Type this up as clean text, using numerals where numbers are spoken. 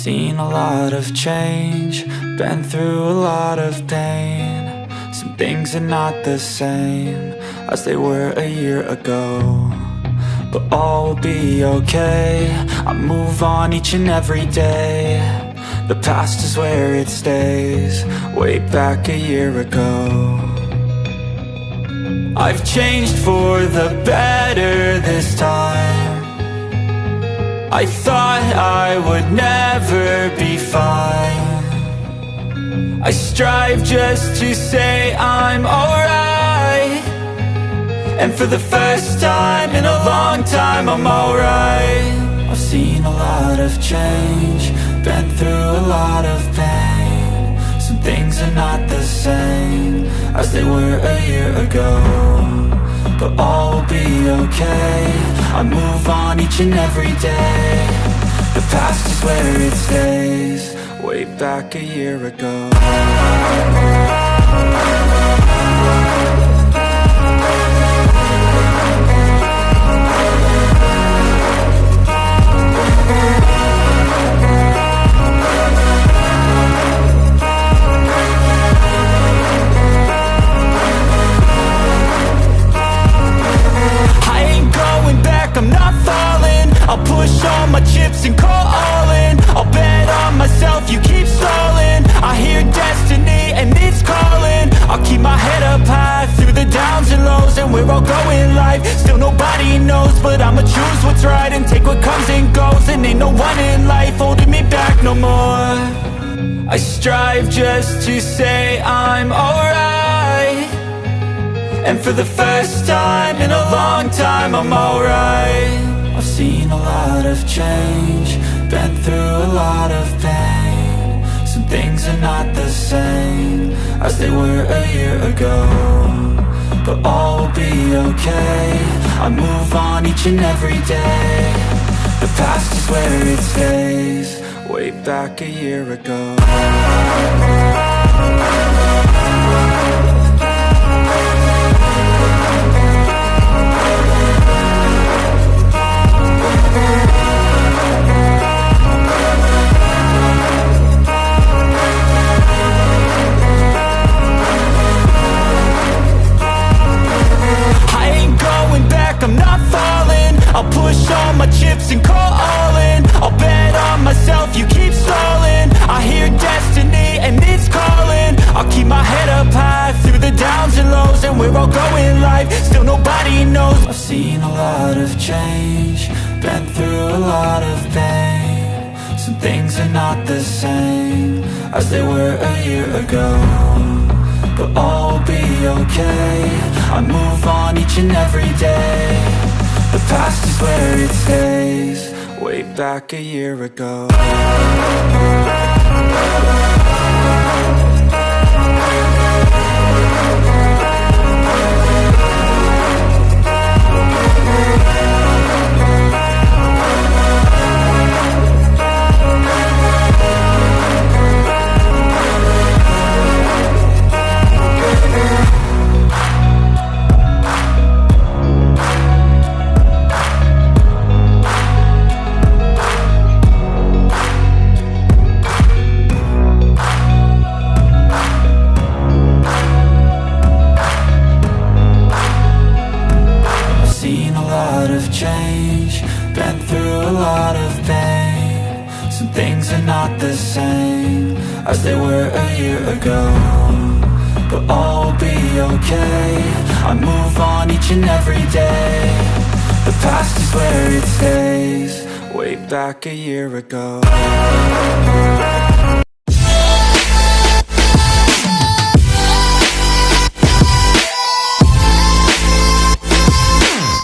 seen a lot of change, been through a lot of pain. Some things are not the same as they were a year ago, but all will be okay. I move on each and every day. The past is where it stays, way back a year ago. I've changed for the better this time. I thought I would never be fine. I strive just to say I'm alright, and for the first time in a long time I'm alright. I've seen a lot of change, been through a lot of pain. Some things are not the same as they were a year ago, but all will be okay. I move on each and every day. The past is where it stays, way back a year ago. I'm not falling, I'll push all my chips and call all in. I'll bet on myself, you keep stalling. I hear destiny and it's calling. I'll keep my head up high through the downs and lows, and we're all going life. Still nobody knows, but I'ma choose what's right and take what comes and goes. And ain't no one in life holding me back no more. I strive just to say I'm alright, and for the first time in a long time I'm alright. I've seen a lot of change, been through a lot of pain. Some things are not the same as they were a year ago, but all will be okay. I move on each and every day. The past is where it stays, way back a year ago. I'm not falling, I'll push all my chips and call all in. I'll bet on myself, you keep stalling. I hear destiny and it's calling. I'll keep my head up high through the downs and lows, and we're all going life. Still nobody knows. I've seen a lot of change, been through a lot of pain. Some things are not the same as they were a year ago, but all will be okay. I move on each and every day. The past is where it stays, way back a year ago. Change, been through a lot of pain. Some things are not the same as they were a year ago, but all will be okay. I move on each and every day. The past is where it stays, way back a year ago.